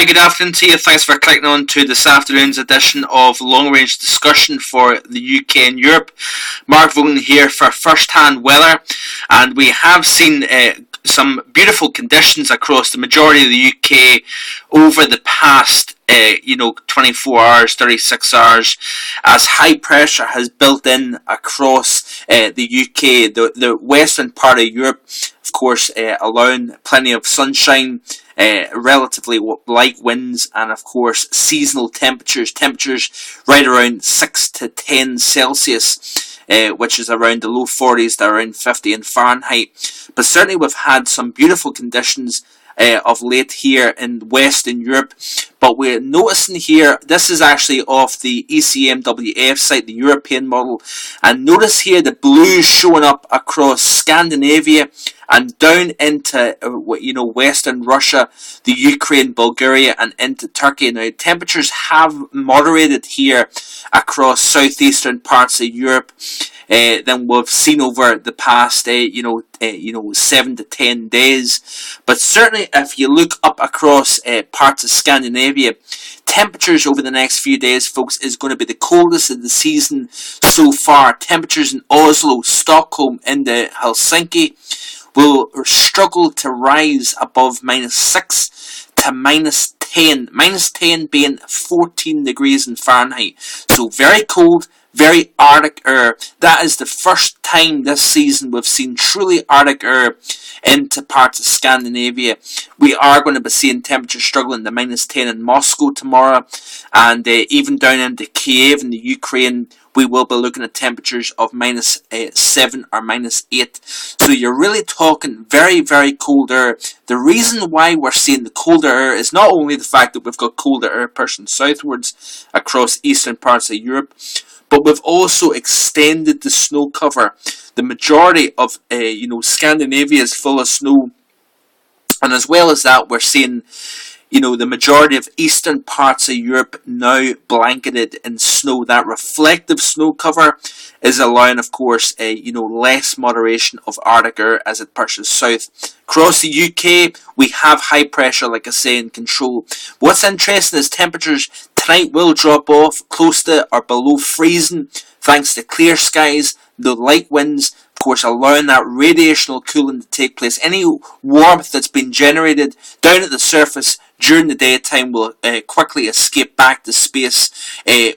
Hi, good afternoon to you. Thanks for clicking on to this afternoon's edition of Long Range Discussion for the UK and Europe. Mark Vogan here for first-hand weather, and we have seen some beautiful conditions across the majority of the UK over the past 24 hours, 36 hours, as high pressure has built in across the UK, the western part of Europe, of course, allowing plenty of sunshine, relatively light winds, and of course seasonal temperatures right around 6 to 10 Celsius, which is around the low 40s to around 50 in Fahrenheit. But certainly we've had some beautiful conditions of late here in Western Europe. But we're noticing here, this is actually off the ECMWF site, the European model, and notice here the blue showing up across Scandinavia and down into Western Russia, the Ukraine, Bulgaria, and into Turkey. Now temperatures have moderated here across southeastern parts of Europe than we've seen over the past 7 to 10 days. But certainly if you look up across parts of Scandinavia, temperatures over the next few days, folks, is going to be the coldest of the season so far. Temperatures in Oslo, Stockholm, and Helsinki will struggle to rise above -6 to -10. -10 being 14 degrees in Fahrenheit. So very cold, very Arctic air. That is the first time this season we've seen truly Arctic air into parts of Scandinavia. We are going to be seeing temperatures struggling to -10 in Moscow tomorrow, and even down into Kiev in the Ukraine, we will be looking at temperatures of -7 or -8. So you're really talking very, very cold air. The reason why we're seeing the colder air is not only the fact that we've got colder air pushing southwards across eastern parts of Europe, but we've also extended the snow cover. The majority of Scandinavia is full of snow, and as well as that, we're seeing the majority of eastern parts of Europe now blanketed in snow. That reflective snow cover is allowing, of course, less moderation of Arctic air as it pushes south. Across the UK, we have high pressure, like I say, in control. What's interesting is temperatures tonight will drop off close to or below freezing, thanks to clear skies, the light winds, of course, allowing that radiational cooling to take place. Any warmth that's been generated down at the surface during the daytime will quickly escape back to space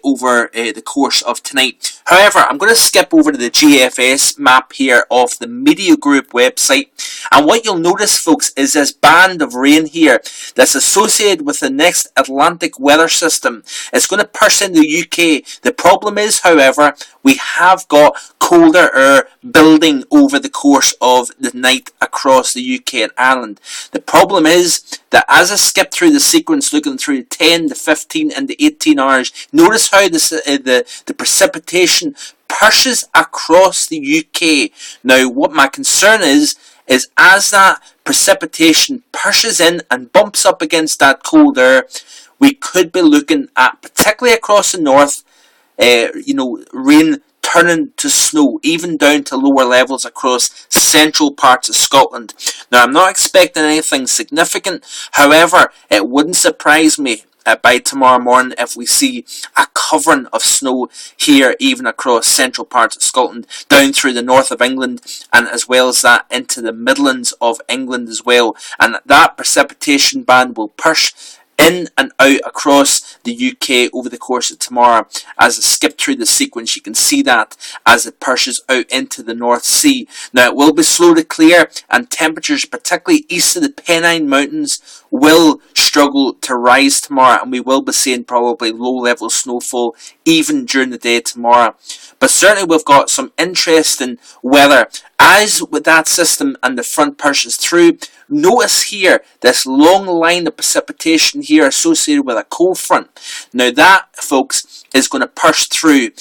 over the course of tonight. However, I'm going to skip over to the GFS map here of the Media Group website, and what you'll notice, folks, is this band of rain here that's associated with the next Atlantic weather system. It's going to push into the UK. The problem is, however, we have got colder air building over the course of the night across the UK and Ireland. The problem is that as I skip through the sequence, looking through 10 to 15 and to 18 hours, notice how the precipitation pushes across the UK. Now, what my concern is as that precipitation pushes in and bumps up against that cold air, we could be looking at, particularly across the north, rain turning to snow, even down to lower levels across central parts of Scotland. Now, I'm not expecting anything significant. However, it wouldn't surprise me by tomorrow morning if we see a covering of snow here, even across central parts of Scotland, down through the north of England, and as well as that into the Midlands of England as well. And that precipitation band will push in and out across the UK over the course of tomorrow. As I skip through the sequence, you can see that as it pushes out into the North Sea. Now, it will be slow to clear, and temperatures, particularly east of the Pennine Mountains, will struggle to rise tomorrow, and we will be seeing probably low-level snowfall even during the day tomorrow. But certainly we've got some interesting weather as with that system and the front pushes through. Notice here this long line of precipitation here associated with a cold front. Now that, folks, is going to push through.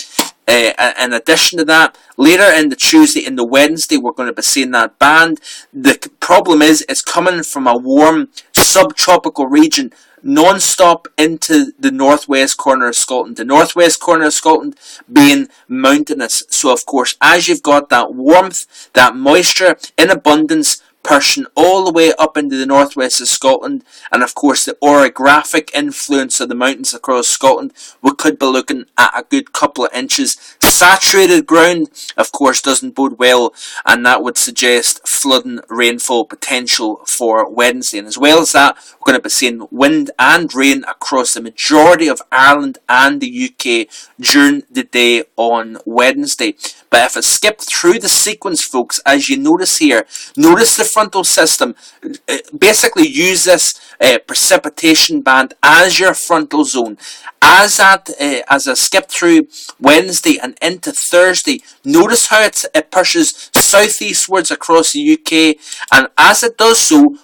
In addition to that, later in the Tuesday and the Wednesday, we're going to be seeing that band. The problem is it's coming from a warm subtropical region non-stop into the northwest corner of Scotland. The northwest corner of Scotland being mountainous. So, of course, as you've got that warmth, that moisture in abundance pushing all the way up into the northwest of Scotland, and of course the orographic influence of the mountains across Scotland, we could be looking at a good couple of inches. Saturated ground, of course, doesn't bode well, and that would suggest flooding rainfall potential for Wednesday. And as well as that, we're going to be seeing wind and rain across the majority of Ireland and the UK during the day on Wednesday. But if I skip through the sequence, folks, as you notice here, notice the frontal system. Basically use this precipitation band as your frontal zone. As I skip through Wednesday and into Thursday, notice how it pushes southeastwards across the UK, and as it does so,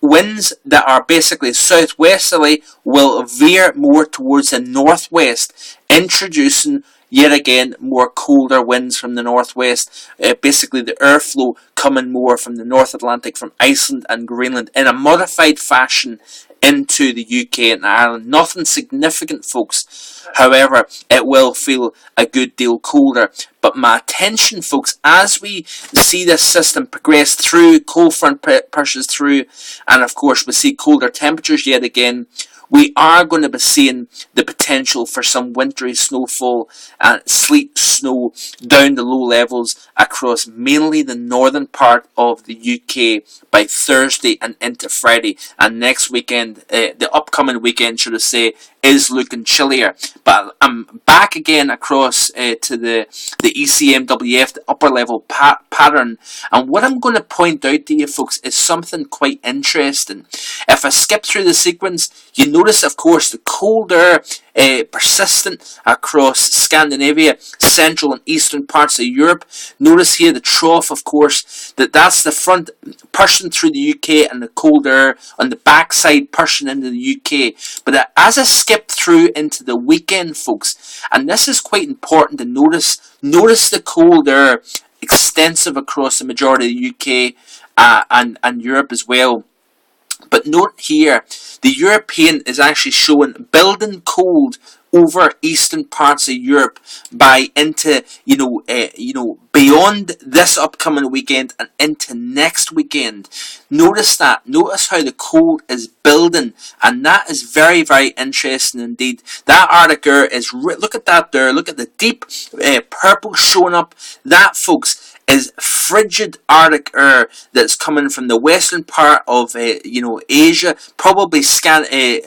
winds that are basically southwesterly will veer more towards the northwest, introducing yet again more colder winds from the northwest. Basically the airflow coming more from the North Atlantic, from Iceland and Greenland in a modified fashion into the UK and Ireland. Nothing significant, folks. However, it will feel a good deal colder. But my attention, folks, as we see this system progress through, cold front pushes through, and of course we see colder temperatures yet again, we are going to be seeing the potential for some wintry snowfall and sleet, snow down the low levels across mainly the northern part of the UK by Thursday and into Friday. And next weekend, the upcoming weekend, should I say, is looking chillier. But I'm back again across to the ECMWF, the upper level pattern. And what I'm going to point out to you, folks, is something quite interesting. If I skip through the sequence, you notice, of course, the colder persistent across Scandinavia, central and eastern parts of Europe. Notice here the trough, of course, that's the front pushing through the UK, and the cold air on the backside pushing into the UK. But as I skip through into the weekend, folks, and this is quite important to notice the cold air extensive across the majority of the UK and Europe as well. But note here, the European is actually showing building cold over eastern parts of Europe by into beyond this upcoming weekend and into next weekend. Notice that. Notice how the cold is building, and that is very, very interesting indeed. That Arctic air is look at that there. Look at the deep purple showing up. That, folks, is frigid Arctic air that's coming from the western part of Asia, probably Siberia,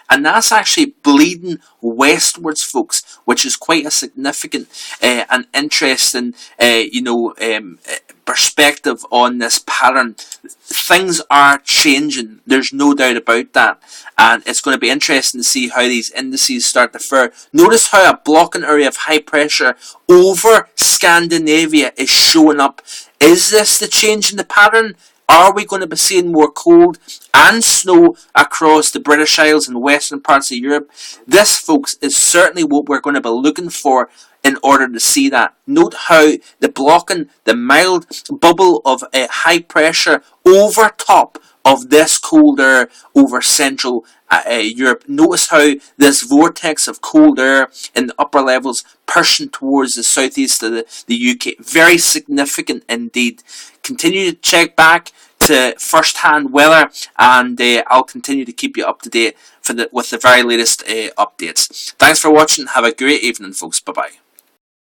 and that's actually bleeding westwards, folks, which is quite a significant and interesting perspective on this pattern. Things are changing, there's no doubt about that, and it's going to be interesting to see how these indices start to fare. Notice how a blocking area of high pressure over Scandinavia is showing up. Is this the change in the pattern? Are we going to be seeing more cold and snow across the British Isles and western parts of Europe? This, folks, is certainly what we're going to be looking for in order to see that. Note how the mild bubble of high pressure over top of this cold air over central Europe. Notice how this vortex of cold air in the upper levels pushing towards the southeast of the UK. Very significant indeed. Continue to check back to first-hand weather, and I'll continue to keep you up to date with the very latest updates. Thanks for watching. Have a great evening, folks. Bye-bye.